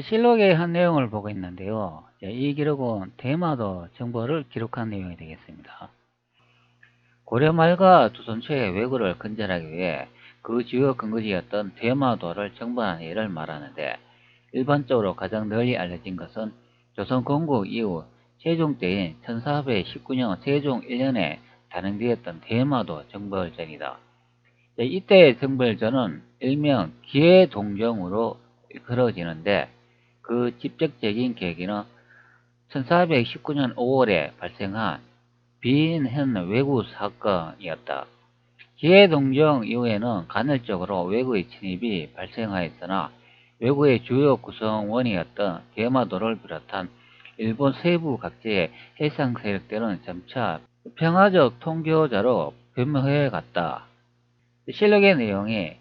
실록의 한 내용을 보고 있는데요. 이 기록은 대마도 정보를 기록한 내용이 되겠습니다. 고려 말과 조선 초의 왜구를 근절하기 위해 그 주요 근거지였던 대마도를 정벌한 예를 말하는데, 일반적으로 가장 널리 알려진 것은 조선 건국 이후 세종 때인 1419년 세종 1년에 단행되었던 대마도 정벌전이다. 이때의 정벌전은 일명 기해동정으로 이끌어지는데, 그 직접적인 계기는 1419년 5월에 발생한 비인현 왜구 사건이었다. 기해동정 이후에는 간헐적으로 왜구의 침입이 발생하였으나, 왜구의 주요 구성원이었던 대마도를 비롯한 일본 세부 각지의 해상 세력들은 점차 평화적 통교자로 변모해 갔다. 실록의 내용이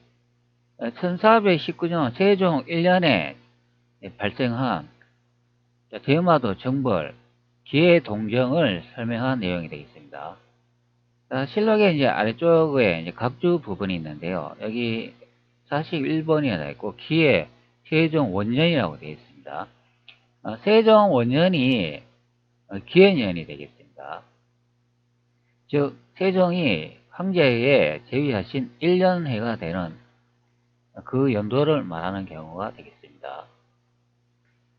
1419년 세종 1년에 발생한 대마도 정벌, 기해동정을 설명한 내용이 되겠습니다. 실록의 이제 아래쪽에 이제 각주 부분이 있는데요. 여기 41번이 되어 있고, 기해 세종 원년이라고 되어 있습니다. 세종 원년이 기해년이 되겠습니다. 즉, 세종이 황제에 재위하신 1년해가 되는 그 연도를 말하는 경우가 되겠습니다.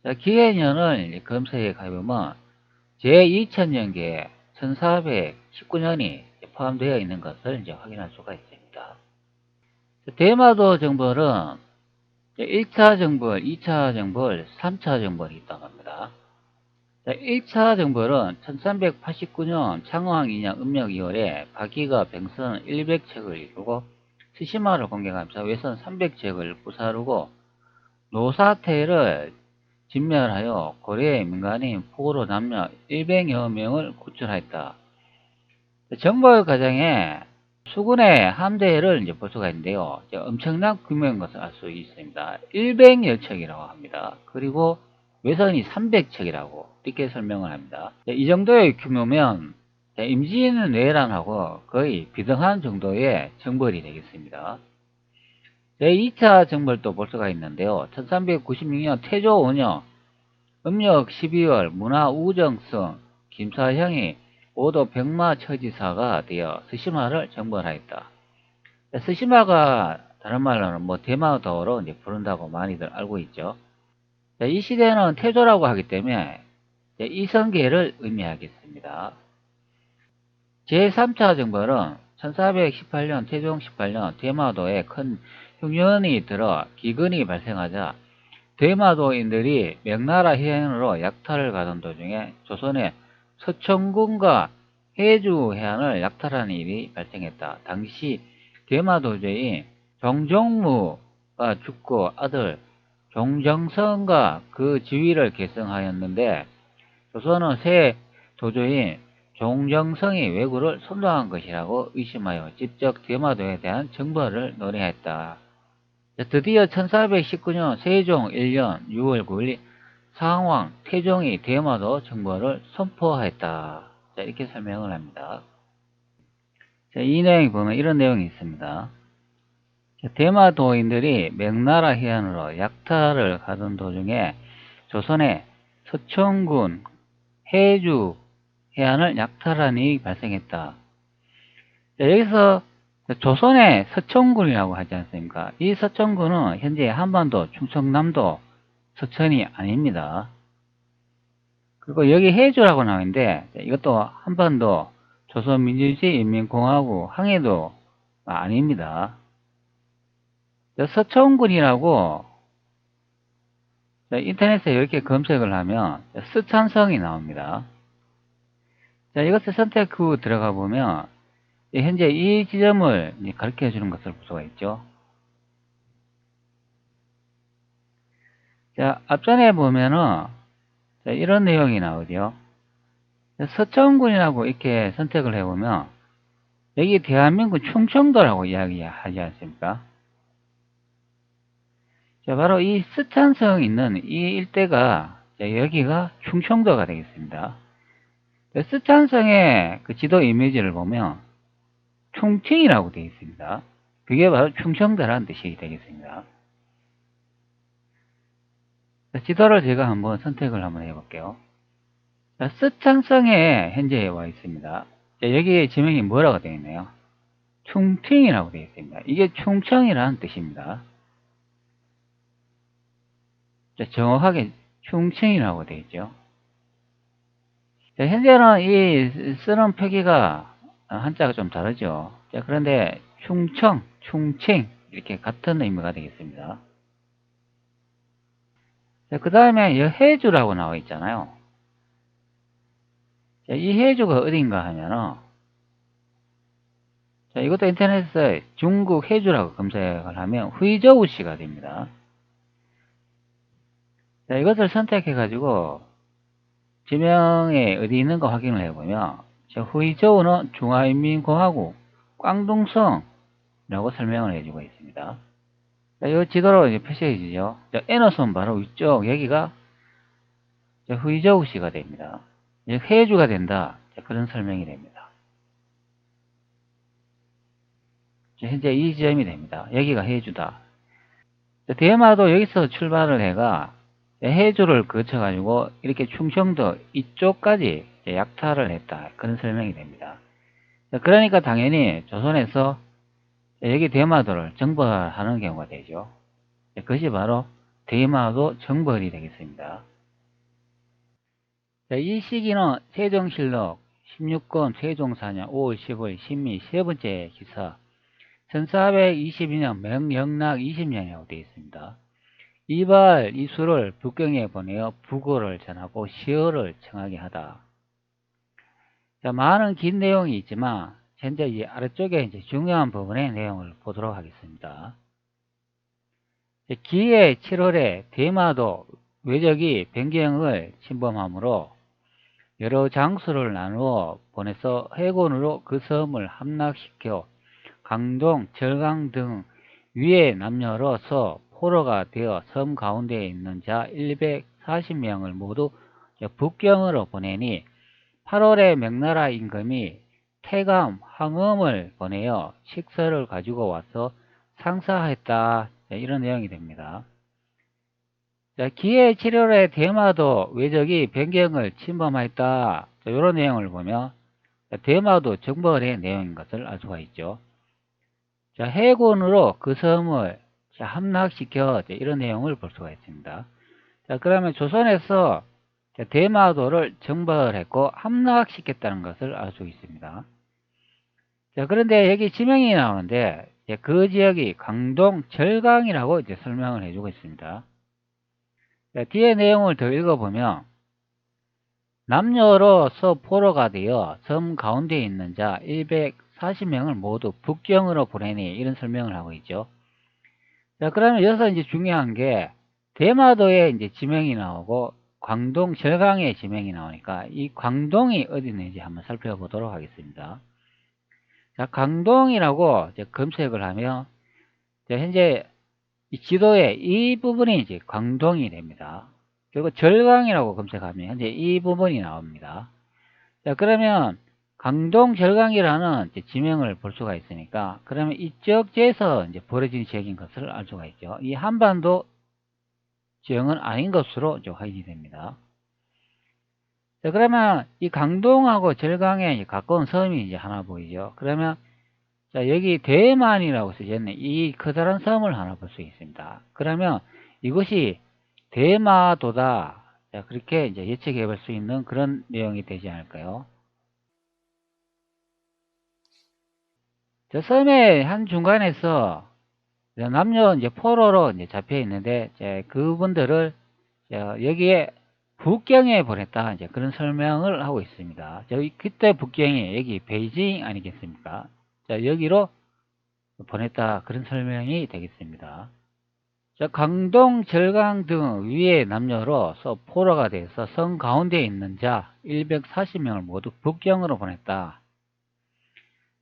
자, 기해년을 검색해 가보면 제2000년기에 1419년이 포함되어 있는 것을 이제 확인할 수가 있습니다. 대마도 정벌은 1차 정벌, 2차 정벌, 3차 정벌이 있다고 합니다. 1차 정벌은 1389년 창왕 2년 음력 2월에 박희가 병선 100척을 이루고 스시마를 공격하면서 외선 300척을 부사르고 노사태를 진멸하여 고려의 민간인 포로 남녀 100여 명을 구출하였다. 정벌 과정에 수군의 함대를 이제 볼 수가 있는데요. 엄청난 규모인 것을 알 수 있습니다. 100여 척이라고 합니다. 그리고 외선이 300척이라고 이렇게 설명을 합니다. 이 정도의 규모면 임진왜란하고 거의 비등한 정도의 정벌이 되겠습니다. 2차 정벌도 볼 수가 있는데요. 1396년 태조 5년 음력 12월 문화우정성 김사형이 오도 병마처지사가 되어 스시마를 정벌하였다. 스시마가 다른 말로는 대마도로 이제 부른다고 많이들 알고 있죠. 이 시대는 태조라고 하기 때문에 이성계를 의미하겠습니다. 제3차 정벌은 1418년 태종 18년 대마도에 큰 흉년이 들어 기근이 발생하자 대마도인들이 명나라 해안으로 약탈을 가던 도중에 조선의 서천군과 해주 해안을 약탈하는 일이 발생했다. 당시 대마도주인 종종무가 죽고 아들 종정성과 그 지위를 계승하였는데, 조선은 새 도주인 종정성이 왜구를 선동한 것이라고 의심하여 직접 대마도에 대한 정벌을 논의했다. 드디어 1419년 세종 1년 6월 9일 상왕 태종이 대마도 정벌을 선포하였다. 이렇게 설명을 합니다. 이 내용에 보면 이런 내용이 있습니다. 대마도인들이 명나라 해안으로 약탈을 가던 도중에 조선의 서천군 해주 해안을 약탈한 일이 발생했다. 여기서 조선의 서천군이라고 하지 않습니까? 이 서천군은 현재 한반도, 충청남도 서천이 아닙니다. 그리고 여기 해주라고 나오는데, 이것도 한반도 조선민주주의인민공화국 항해도가 아닙니다. 서천군이라고 인터넷에 이렇게 검색을 하면 스촨성이 나옵니다. 자, 이것을 선택 후 들어가 보면 현재 이 지점을 가르쳐 주는 것을 볼 수가 있죠. 자, 앞전에 보면은 이런 내용이 나오죠. 서천군이라고 이렇게 선택을 해보면 여기 대한민국 충청도라고 이야기하지 않습니까? 자, 바로 이 스촨성 있는 이 일대가 여기가 충청도가 되겠습니다. 스촨성의 그 지도 이미지를 보면 충칭이라고 되어 있습니다. 그게 바로 충청도라는 뜻이 되겠습니다. 자, 지도를 제가 한번 선택을 한번 해볼게요. 자, 스촨성에 현재 와 있습니다. 자, 여기에 지명이 뭐라고 되어 있나요? 충칭이라고 되어 있습니다. 이게 충청이라는 뜻입니다. 자, 정확하게 충칭이라고 되어 있죠. 자, 현재는 이 쓰는 표기가 한자가 좀 다르죠. 자, 그런데 충청, 충칭 이렇게 같은 의미가 되겠습니다. 자, 그 다음에 여해주라고 나와 있잖아요. 자, 이 해주가 어딘가 하면은, 자, 이것도 인터넷에 중국 해주라고 검색을 하면 후이저우시가 됩니다. 자, 이것을 선택해 가지고 지명에 어디 있는가 확인을 해보면, 자, 후이저우는 중화인민공화국 꽝둥성이라고 설명을 해주고 있습니다. 자, 이 지도로 이제 표시해 주죠. 자, 에너손 바로 위쪽 여기가 후이저우시가 됩니다. 해주가 된다. 자, 그런 설명이 됩니다. 자, 현재 이 지점이 됩니다. 여기가 해주다. 자, 대마도 여기서 출발을 해가 해주를 거쳐가지고 이렇게 충청도 이쪽까지 약탈을 했다. 그런 설명이 됩니다. 자, 그러니까 당연히 조선에서 여기 대마도를 정벌하는 경우가 되죠. 자, 그것이 바로 대마도 정벌이 되겠습니다. 자, 이 시기는 세종실록 16권 세종4년 5월 10일 신미 세 번째 기사 1422년 명영락 20년이라고 되어 있습니다. 이발 이수를 북경에 보내어 부고를 전하고 시어를 청하게 하다. 자, 많은 긴 내용이 있지만 현재 이 아래쪽에 이제 중요한 부분의 내용을 보도록 하겠습니다. 기해 7월에 대마도 외적이 변경을 침범함으로 여러 장수를 나누어 보내서 해군으로 그 섬을 함락시켜 강동, 절강 등 위의 남녀로서 포로가 되어 섬 가운데에 있는 자 140명을 모두 북경으로 보내니 8월에 명나라 임금이 태감, 황엄을 보내어 식서를 가지고 와서 상사했다. 이런 내용이 됩니다. 자, 기해 7월에 대마도 외적이 변경을 침범하였다. 이런 내용을 보면 대마도 정벌의 내용인 것을 알 수가 있죠. 자, 해군으로 그 섬을 함락시켜 이런 내용을 볼 수가 있습니다. 자, 그러면 조선에서 대마도를 정벌했고 함락시켰다는 것을 알 수 있습니다. 자, 그런데 여기 지명이 나오는데 그 지역이 강동 절강이라고 이제 설명을 해주고 있습니다. 자, 뒤에 내용을 더 읽어보면 남녀로서 포로가 되어 섬 가운데에 있는 자 140명을 모두 북경으로 보내니 이런 설명을 하고 있죠. 자, 그러면 여기서 이제 중요한 게 대마도에 이제 지명이 나오고 광동 절강에 지명이 나오니까 이 광동이 어디 있는지 한번 살펴보도록 하겠습니다. 자, 광동이라고 이제 검색을 하면 현재 이 지도에 이 부분이 이제 광동이 됩니다. 그리고 절강이라고 검색하면 현재 이 부분이 나옵니다. 자, 그러면 강동 절강이라는 지명을 볼 수가 있으니까 그러면 이쪽에서 이제 벌어진 지역인 것을 알 수가 있죠. 이 한반도 지형은 아닌 것으로 이제 확인이 됩니다. 자, 그러면 이 강동하고 절강에 가까운 섬이 이제 하나 보이죠. 그러면 자, 여기 대만이라고 쓰여있는 이 커다란 섬을 하나 볼 수 있습니다. 그러면 이것이 대마도다. 자, 그렇게 이제 예측해 볼 수 있는 그런 내용이 되지 않을까요? 저 섬의 한 중간에서 남녀 이제 포로로 이제 잡혀 있는데 그분들을 여기에 북경에 보냈다 이제 그런 설명을 하고 있습니다. 그때 북경이 여기 베이징 아니겠습니까? 자, 여기로 보냈다 그런 설명이 되겠습니다. 자, 강동, 절강 등 위의 남녀로서 포로가 돼서 성 가운데에 있는 자 140명을 모두 북경으로 보냈다.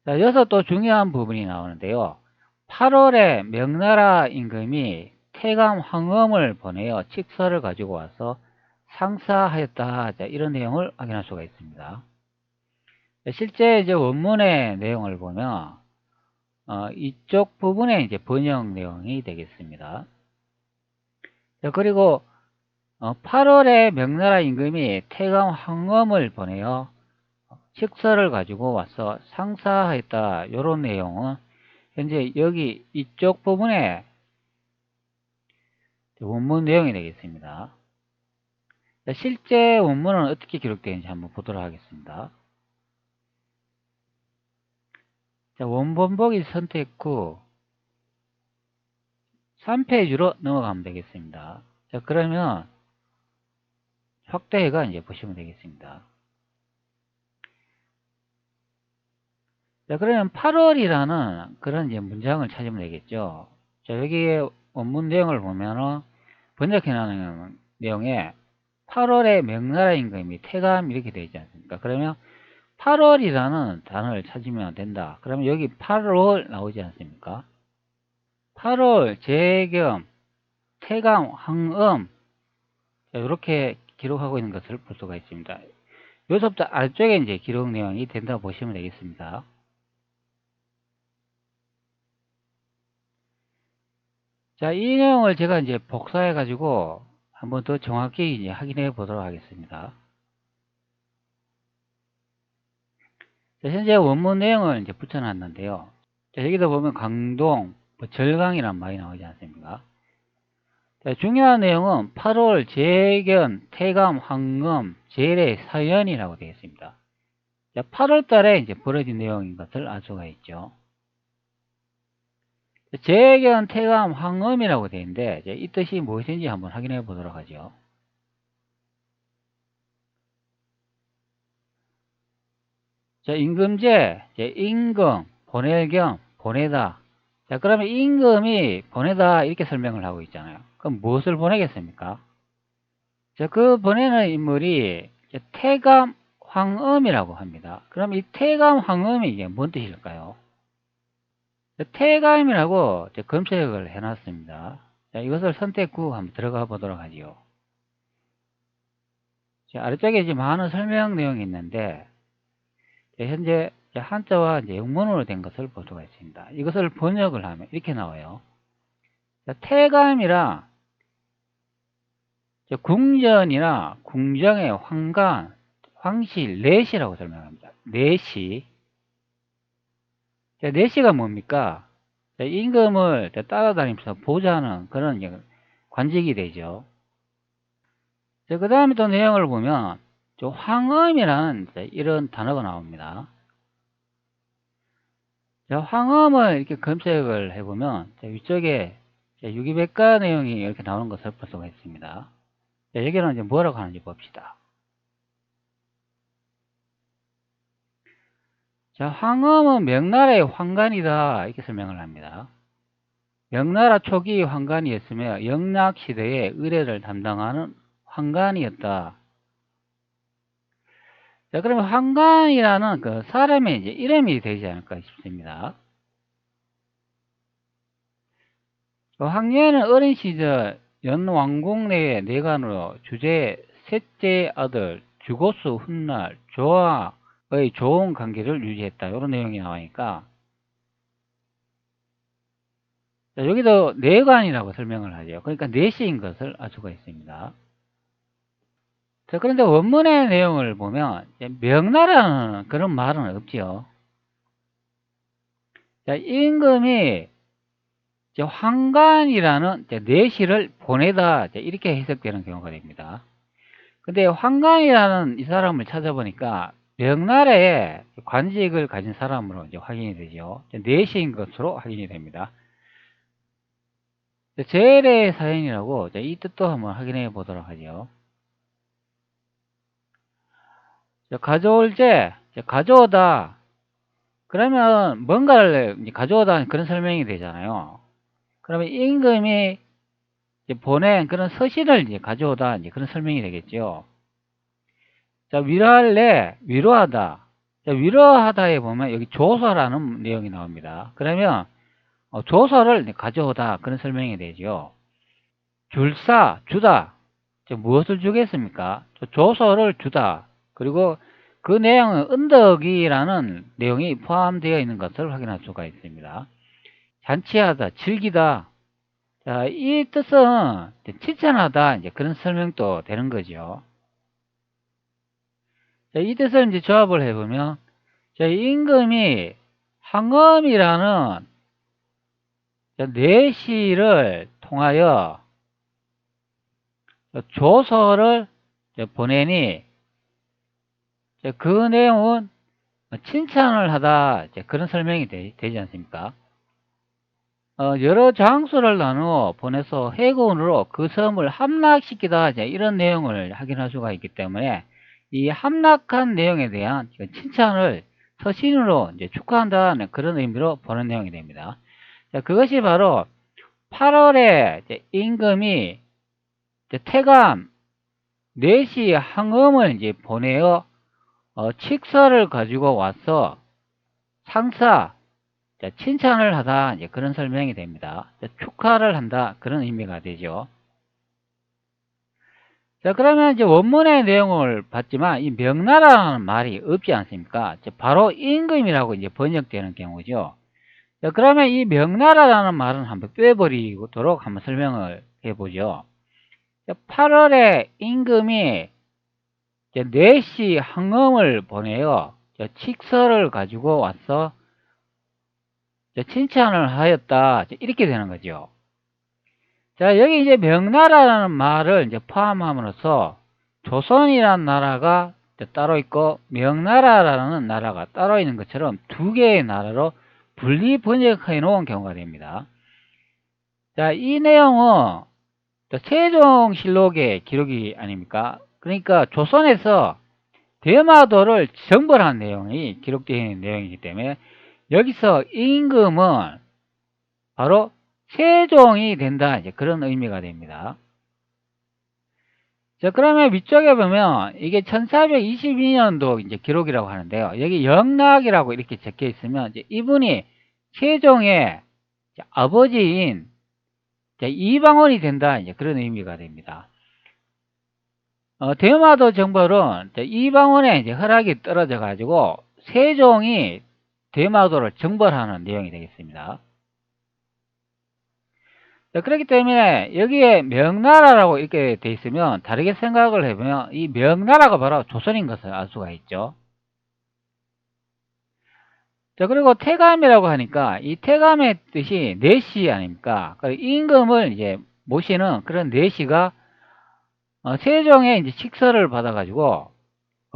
자, 여기서 또 중요한 부분이 나오는데요. 8월에 명나라 임금이 태감 황엄을 보내어 칙서를 가지고 와서 상사하였다. 자, 이런 내용을 확인할 수가 있습니다. 실제 이제 원문의 내용을 보면 이쪽 부분에 이제 번역 내용이 되겠습니다. 자, 그리고 8월에 명나라 임금이 태강 황엄을 보내어 식서를 가지고 와서 상사하였다. 요런 내용은 현재 여기 이쪽 부분에 원문 내용이 되겠습니다. 실제 원문은 어떻게 기록되는지 한번 보도록 하겠습니다. 자, 원본 보기 선택 후 3페이지로 넘어가면 되겠습니다. 자, 그러면 확대해가 이제 보시면 되겠습니다. 자, 그러면 8월이라는 그런 이제 문장을 찾으면 되겠죠. 자, 여기에 원문 내용을 보면은 번역해 놓은 내용에 8월에 명나라 임금이 태감 이렇게 되어 있지 않습니까? 그러면 8월이라는 단어를 찾으면 된다. 그러면 여기 8월 나오지 않습니까? 8월, 재겸, 태감, 황엄 이렇게 기록하고 있는 것을 볼 수가 있습니다. 여기서부터 아래쪽에 이제 기록 내용이 된다고 보시면 되겠습니다. 자, 이 내용을 제가 이제 복사해 가지고 한번 더 정확히 이제 확인해 보도록 하겠습니다. 자, 현재 원문 내용을 이제 붙여놨는데요. 자, 여기다 보면 강동, 절강이란 말이 나오지 않습니까? 자, 중요한 내용은 8월 재견, 태감, 황금, 재래, 사연이라고 되어 있습니다. 자, 8월 달에 이제 벌어진 내용인 것을 알 수가 있죠. 재견, 태감, 황금이라고 되어 있는데 이 뜻이 무엇인지 한번 확인해 보도록 하죠. 자, 임금제, 임금, 보낼 겸, 보내다. 자, 그러면 임금이 보내다 이렇게 설명을 하고 있잖아요. 그럼 무엇을 보내겠습니까? 자, 그 보내는 인물이 태감 황음이라고 합니다. 그럼 이 태감 황음이 이게 뭔 뜻일까요? 태감이라고 검색을 해놨습니다. 자, 이것을 선택 후 한번 들어가 보도록 하지요. 자, 아래쪽에 이제 많은 설명 내용이 있는데 현재 한자와 이제 영문으로 된 것을 볼 수가 있습니다. 이것을 번역을 하면 이렇게 나와요. 자, 태감이라 궁전이나 궁정의 황관, 황실, 내시라고 설명합니다. 내시. 자, 내시가 뭡니까? 자, 임금을 따라다니면서 보좌하는 그런 관직이 되죠. 자, 그 다음에 또 내용을 보면 황엄이라는 이런 단어가 나옵니다. 자, 황엄을 이렇게 검색을 해보면 위쪽에 유기백과 내용이 이렇게 나오는 것을 볼 수가 있습니다. 자, 여기는 이제 뭐라고 하는지 봅시다. 자, 황엄은 명나라의 황관이다 이렇게 설명을 합니다. 명나라 초기 황관이었으며 영락시대의 의뢰를 담당하는 황관이었다. 자, 그러면 황관이라는 그 사람의 이제 이름이 되지 않을까 싶습니다. 황제는 어린 시절 연왕궁 내의 내관으로 주제의 셋째 아들 주고수 훗날 조와의 좋은 관계를 유지했다. 이런 내용이 나오니까 자, 여기도 내관이라고 설명을 하죠. 그러니까 내시인 것을 알 수가 있습니다. 자, 그런데 원문의 내용을 보면 명나라는 그런 말은 없지요. 자, 임금이 황관이라는 내시를 보내다 이렇게 해석되는 경우가 됩니다. 근데 황관이라는 이 사람을 찾아보니까 명나라의 관직을 가진 사람으로 이제 확인이 되죠. 내시인 것으로 확인이 됩니다. 제일의 사연이라고 이 뜻도 한번 확인해 보도록 하죠. 가져올 때 가져오다 그러면 뭔가를 가져오다 그런 설명이 되잖아요. 그러면 임금이 보낸 그런 서신을 가져오다 그런 설명이 되겠죠. 자, 위로할래 위로하다. 자, 위로하다에 보면 여기 조서라는 내용이 나옵니다. 그러면 조서를 가져오다 그런 설명이 되죠. 줄사 주다. 무엇을 주겠습니까? 조서를 주다. 그리고 그 내용은 은덕이라는 내용이 포함되어 있는 것을 확인할 수가 있습니다. 잔치하다, 즐기다. 자, 이 뜻은 칭찬하다 이제 그런 설명도 되는 거죠. 자, 이 뜻을 이제 조합을 해보면, 자, 임금이 항엄이라는 내시를 통하여 조서를 보내니, 그 내용은 칭찬을 하다 그런 설명이 되지 않습니까? 여러 장소를 나누어 보내서 해군으로 그 섬을 함락시키다 이런 내용을 확인할 수가 있기 때문에 이 함락한 내용에 대한 칭찬을 서신으로 이제 축하한다는 그런 의미로 보는 내용이 됩니다. 자, 그것이 바로 8월에 임금이 태감 4시 항음을 이제 보내어 칙서를 가지고 와서 상사 칭찬을 하다 이제 그런 설명이 됩니다. 축하를 한다 그런 의미가 되죠. 자, 그러면 이제 원문의 내용을 봤지만 이 명나라라는 말이 없지 않습니까? 바로 임금이라고 이제 번역되는 경우죠. 자, 그러면 이 명나라라는 말은 한번 빼버리도록 한번 설명을 해보죠. 8월에 임금이 4시 항음을 보내어 칙서를 가지고 와서 칭찬을 하였다 이렇게 되는 거죠. 자, 여기 이제 명나라라는 말을 이제 포함함으로써 조선이라는 나라가 따로 있고 명나라라는 나라가 따로 있는 것처럼 두 개의 나라로 분리 번역해 놓은 경우가 됩니다. 자, 이 내용은 세종실록의 기록이 아닙니까? 그러니까 조선에서 대마도를 정벌한 내용이 기록되어 있는 내용이기 때문에 여기서 임금은 바로 세종이 된다 이제 그런 의미가 됩니다. 자, 그러면 위쪽에 보면 이게 1422년도 이제 기록이라고 하는데요. 여기 영락이라고 이렇게 적혀 있으면 이제 이분이 세종의 아버지인 이방원이 된다 이제 그런 의미가 됩니다. 대마도 정벌은 이방원의 이제 허락이 떨어져 가지고 세종이 대마도를 정벌하는 내용이 되겠습니다. 자, 그렇기 때문에 여기에 명나라라고 이렇게 돼 있으면 다르게 생각을 해보면 이 명나라가 바로 조선인 것을 알 수가 있죠. 자, 그리고 태감이라고 하니까 이 태감의 뜻이 내시 아닙니까? 임금을 이제 모시는 그런 내시가 세종의 이제 칙서를 받아가지고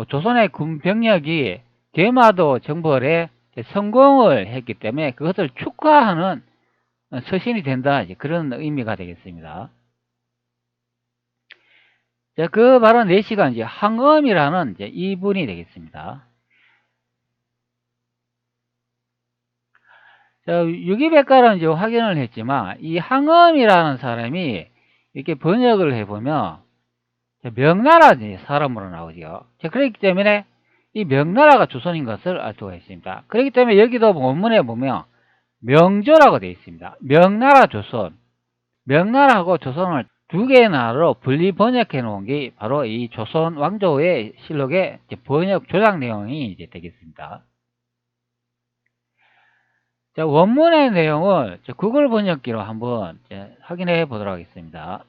조선의 군 병력이 대마도 정벌에 성공을 했기 때문에 그것을 축하하는 서신이 된다 그런 의미가 되겠습니다. 자, 그 바로 내시가 이제 항엄이라는 이제 이분이 되겠습니다. 자, 유기백과는 이제 확인을 했지만 이 항엄이라는 사람이 이렇게 번역을 해보면 명나라 사람으로 나오죠. 자, 그렇기 때문에 이 명나라가 조선인 것을 알 수가 있습니다. 그렇기 때문에 여기도 원문에 보면 명조라고 되어 있습니다. 명나라 조선, 명나라하고 조선을 두 개의 나라로 분리 번역해 놓은 게 바로 이 조선 왕조의 실록의 번역 조작 내용이 이제 되겠습니다. 자, 원문의 내용을 구글 번역기로 한번 확인해 보도록 하겠습니다.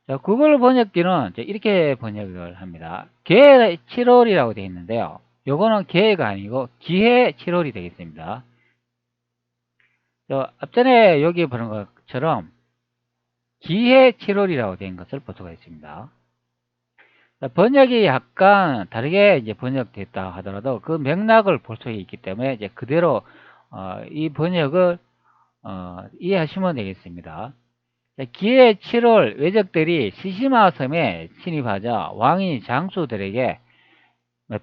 자, 구글 번역기는 이렇게 번역을 합니다. 개 7월이라고 되어 있는데요. 요거는 개가 아니고 기해 7월이 되겠습니다. 앞전에 여기 보는 것처럼 기해 7월이라고 된 것을 볼 수가 있습니다. 번역이 약간 다르게 이제 번역됐다 하더라도 그 맥락을 볼 수 있기 때문에 이제 그대로 이 번역을 이해하시면 되겠습니다. 기해 7월 외적들이 시시마 섬에 침입하자 왕이 장수들에게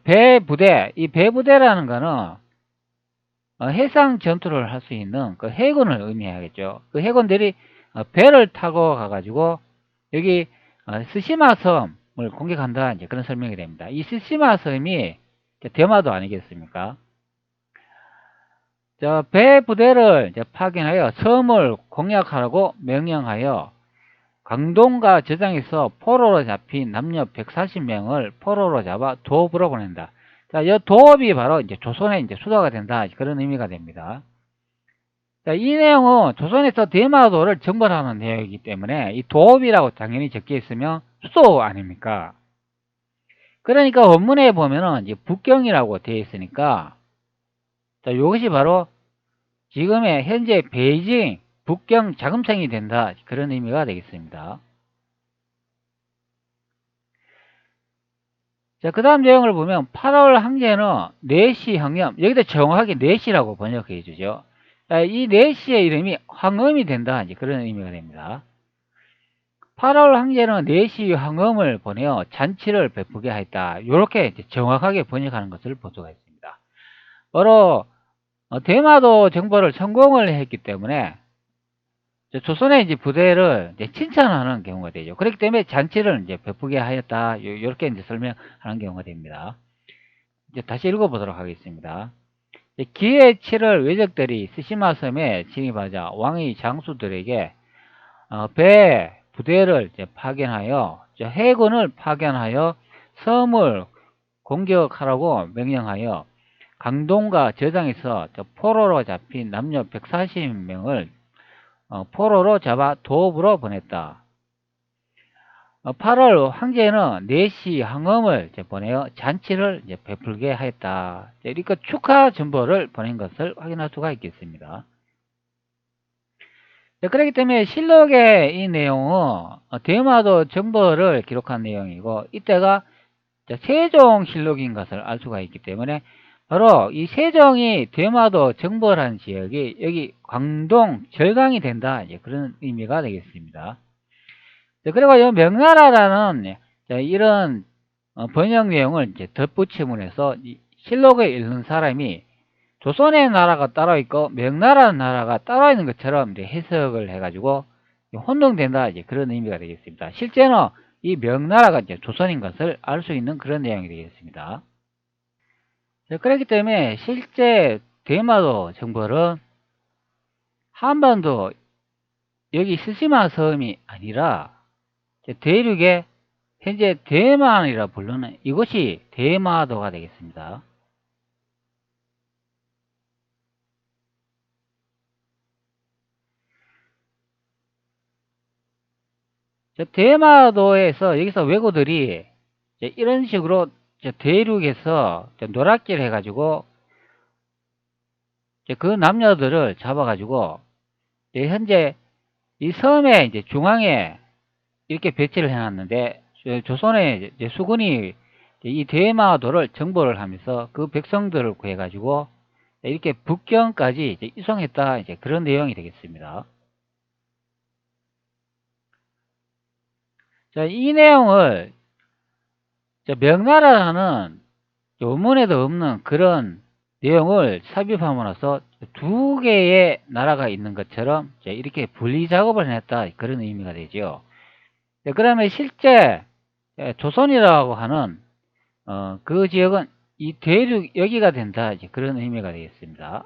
배부대, 이 배부대라는 거는 해상 전투를 할 수 있는 그 해군을 의미하겠죠. 그 해군들이 배를 타고 가가지고 여기 스시마 섬을 공격한다 이제 그런 설명이 됩니다. 이 스시마 섬이 대마도 아니겠습니까? 배 부대를 이제 파견하여 섬을 공략하라고 명령하여 강동과 저장에서 포로로 잡힌 남녀 140명을 포로로 잡아 도읍으로 보낸다. 자, 이 도읍이 바로 이제 조선의 이제 수도가 된다 그런 의미가 됩니다. 자, 이 내용은 조선에서 대마도를 정벌하는 내용이기 때문에 이 도읍이라고 당연히 적혀 있으면 수도 아닙니까? 그러니까 원문에 보면은 이제 북경이라고 되어 있으니까 자, 이것이 바로 지금의 현재 베이징 북경 자금청이 된다 그런 의미가 되겠습니다. 자, 그 다음 내용을 보면 8월 항제는 4시 항염 여기다 정확하게 4시라고 번역해 주죠. 자, 이 4시의 이름이 황음이 된다 이제 그런 의미가 됩니다. 8월 항제는 4시 황음을 보내어 잔치를 베푸게 하였다. 이렇게 정확하게 번역하는 것을 볼 수가 있습니다. 바로 대마도 정벌을 성공을 했기 때문에 조선의 이제 부대를 이제 칭찬하는 경우가 되죠. 그렇기 때문에 잔치를 이제 베푸게 하였다. 이렇게 이제 설명하는 경우가 됩니다. 이제 다시 읽어보도록 하겠습니다. 기해 7월 외적들이 스시마 섬에 진입하자 왕의 장수들에게 배 부대를 이제 파견하여 해군을 파견하여 섬을 공격하라고 명령하여 강동과 저장에서 포로로 잡힌 남녀 140명을 포로로 잡아 도읍으로 보냈다. 8월 황제는 4시 항엄을 보내어 잔치를 베풀게 하였다. 이렇게 축하 전보를 보낸 것을 확인할 수가 있겠습니다. 그렇기 때문에 실록의 이 내용은 대마도 정벌을 기록한 내용이고 이때가 세종실록인 것을 알 수가 있기 때문에 바로 이 세종이 대마도 정벌한 지역이 여기 광동 절강이 된다 그런 의미가 되겠습니다. 그리고 이 명나라라는 이런 번역 내용을 덧붙임을 해서 실록을 읽는 사람이 조선의 나라가 따로 있고 명나라는 나라가 따로 있는 것처럼 해석을 해가지고 혼동된다 그런 의미가 되겠습니다. 실제는 이 명나라가 조선인 것을 알 수 있는 그런 내용이 되겠습니다. 그렇기 때문에 실제 대마도 정벌은 한반도 여기 스시마 섬이 아니라 대륙의 현재 대만이라 부르는 이것이 대마도가 되겠습니다. 대마도에서 여기서 왜구들이 이런 식으로 대륙에서 노랗길 해가지고 그 남녀들을 잡아가지고 현재 이 섬의 중앙에 이렇게 배치를 해놨는데 조선의 수군이 이 대마도를 정벌을 하면서 그 백성들을 구해가지고 이렇게 북경까지 이송했다 그런 내용이 되겠습니다. 자, 이 내용을 명나라라는 원문에도 없는 그런 내용을 삽입함으로써 두 개의 나라가 있는 것처럼 이렇게 분리 작업을 해냈다 그런 의미가 되죠. 그러면 실제 조선이라고 하는 그 지역은 이 대륙 여기가 된다 그런 의미가 되겠습니다.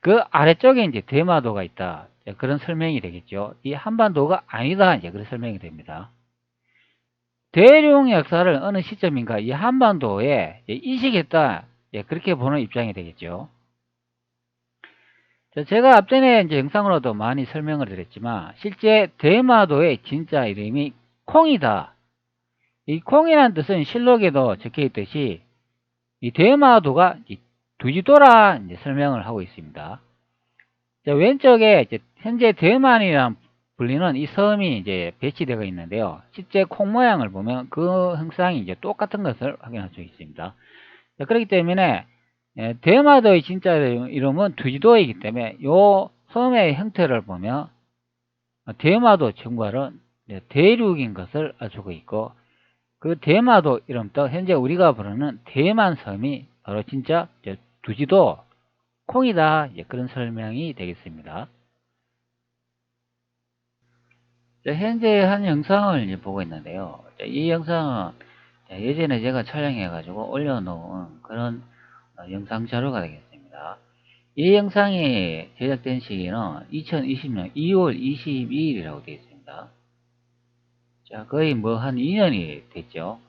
그 아래쪽에 이제 대마도가 있다 그런 설명이 되겠죠. 이 한반도가 아니다 그런 설명이 됩니다. 대륙 역사를 어느 시점인가 이 한반도에 이식했다 그렇게 보는 입장이 되겠죠. 제가 앞전에 이제 영상으로도 많이 설명을 드렸지만 실제 대마도의 진짜 이름이 콩이다. 이 콩이라는 뜻은 실록에도 적혀 있듯이 이 대마도가 두지도라 설명을 하고 있습니다. 왼쪽에 현재 대만이라는 불리는 이 섬이 이제 배치되어 있는데요. 실제 콩 모양을 보면 그 형상이 이제 똑같은 것을 확인할 수 있습니다. 그렇기 때문에 대마도의 진짜 이름은 두지도이기 때문에 이 섬의 형태를 보면 대마도 정발은 대륙인 것을 알 수가 있고 그 대마도 이름도 현재 우리가 부르는 대만섬이 바로 진짜 두지도 콩이다 그런 설명이 되겠습니다. 현재 한 영상을 보고 있는데요. 이 영상은 예전에 제가 촬영해 가지고 올려놓은 그런 영상 자료가 되겠습니다. 이 영상이 제작된 시기는 2020년 2월 22일이라고 되어 있습니다. 자, 거의 뭐 한 2년이 됐죠.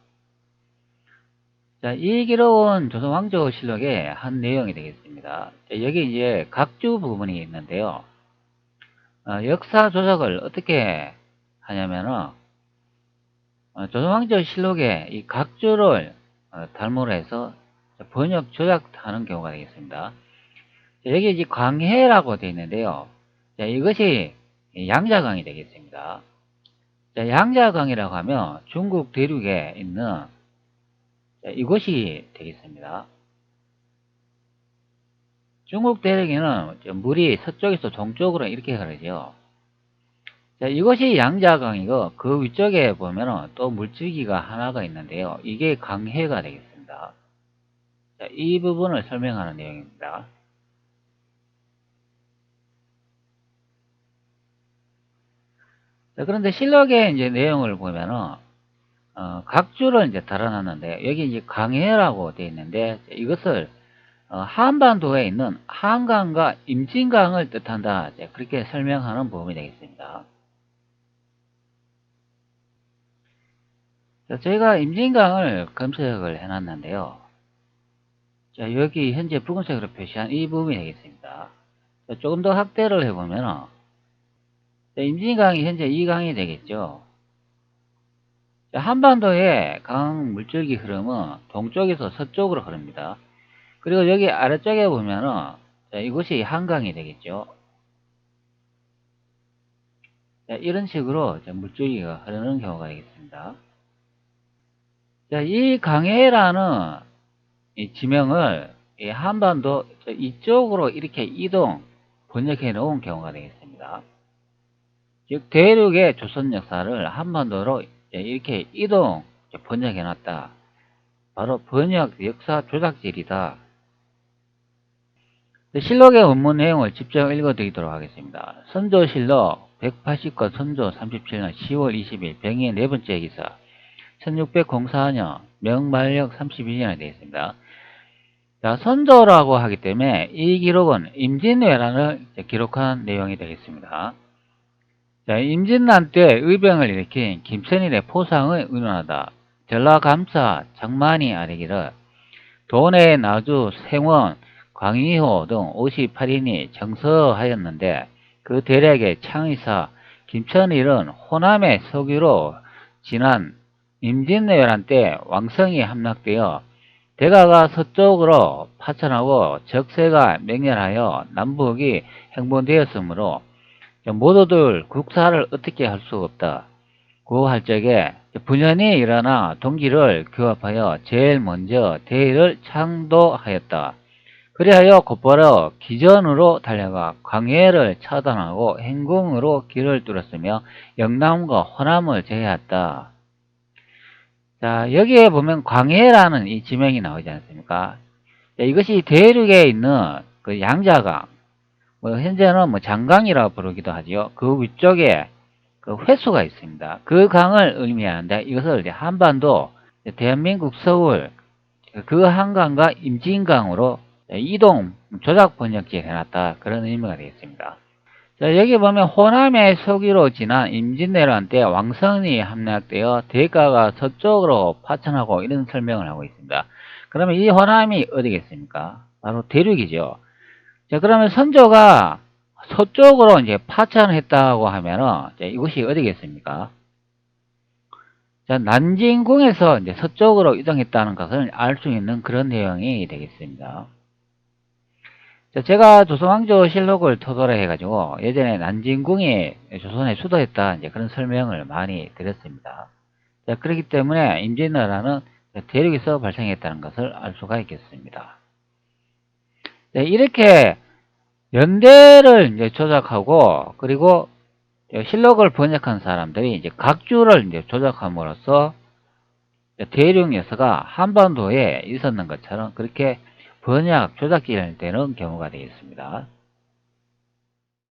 자, 이 기록은 조선왕조실록의 한 내용이 되겠습니다. 자, 여기 이제 각주 부분이 있는데요. 역사 조작을 어떻게 하냐면은, 조선왕조실록의 이 각주를 달모로 해서 번역 조작하는 경우가 되겠습니다. 자, 여기 이제 광해라고 되어 있는데요. 자, 이것이 양자강이 되겠습니다. 자, 양자강이라고 하면 중국 대륙에 있는 이곳이 되겠습니다. 중국 대륙에는 물이 서쪽에서 동쪽으로 이렇게 흐르죠. 자, 이것이 양자강이고 그 위쪽에 보면은 또 물줄기가 하나가 있는데요. 이게 강해가 되겠습니다. 자, 이 부분을 설명하는 내용입니다. 자, 그런데 실록의 이제 내용을 보면은 각주를 이제 달아놨는데 여기 이제 강해라고 되어 있는데 이것을 한반도에 있는 한강과 임진강을 뜻한다. 그렇게 설명하는 부분이 되겠습니다. 자, 저희가 임진강을 검색을 해놨는데요. 자, 여기 현재 붉은색으로 표시한 이 부분이 되겠습니다. 자, 조금 더 확대를 해보면 임진강이 현재 이 강이 되겠죠. 자, 한반도의 강 물줄기 흐름은 동쪽에서 서쪽으로 흐릅니다. 그리고 여기 아래쪽에 보면은 자, 이곳이 한강이 되겠죠. 자, 이런 식으로 물줄기가 흐르는 경우가 되겠습니다. 자, 이 강해라는 이 지명을 이 한반도 이쪽으로 이렇게 번역해 놓은 경우가 되겠습니다. 즉 대륙의 조선 역사를 한반도로 이렇게 번역해 놨다. 바로 번역 역사 조작질이다. 실록의 원문 내용을 직접 읽어드리도록 하겠습니다. 선조실록 180권 선조 37년 10월 20일 병의 네 번째 기사 1604년 명만력 32년에 되어 있습니다. 자, 선조라고 하기 때문에 이 기록은 임진왜란을 기록한 내용이 되겠습니다. 자, 임진란 때 의병을 일으킨 김천일의 포상을 의논하다. 전라감사 장만이 아래기를 도내 나주 생원 광의호 등 58인이 정서하였는데 그 대략의 창의사 김천일은 호남의 서귀로 지난 임진왜란 때 왕성이 함락되어 대가가 서쪽으로 파천하고 적세가 맹렬하여 남북이 행본되었으므로 모두들 국사를 어떻게 할 수 없다. 고 할 적에 분연이 일어나 동기를 규합하여 제일 먼저 대의를 창도하였다. 그리하여 곧바로 기전으로 달려가 광해를 차단하고 행궁으로 길을 뚫었으며 영남과 호남을 제해했다. 자, 여기에 보면 광해라는 이 지명이 나오지 않습니까? 자, 이것이 대륙에 있는 그 양자강, 현재는 장강이라고 부르기도 하죠. 그 위쪽에 그 회수가 있습니다. 그 강을 의미하는데 이것을 이제 한반도, 대한민국 서울, 그 한강과 임진강으로 조작 번역지에 해놨다. 그런 의미가 되겠습니다. 자, 여기 보면 호남의 서귀로 지난 임진왜란 때 왕선이 함락되어 대가가 서쪽으로 파천하고 이런 설명을 하고 있습니다. 그러면 이 호남이 어디겠습니까? 바로 대륙이죠. 자, 그러면 선조가 서쪽으로 이제 파천했다고 하면은 이곳이 어디겠습니까? 자, 난징궁에서 이제 서쪽으로 이동했다는 것을 알 수 있는 그런 내용이 되겠습니다. 자, 제가 조선왕조실록을 토대로 해가지고 예전에 난징궁이 조선의 수도였다 이제 그런 설명을 많이 드렸습니다. 자, 그렇기 때문에 임진왜란은 대륙에서 발생했다는 것을 알 수가 있겠습니다. 자, 이렇게 연대를 이제 조작하고 그리고 실록을 번역한 사람들이 이제 각주를 이제 조작함으로써 대륙 역사가 한반도에 있었는 것처럼 그렇게 번역 조작이 되는 경우가 되겠습니다.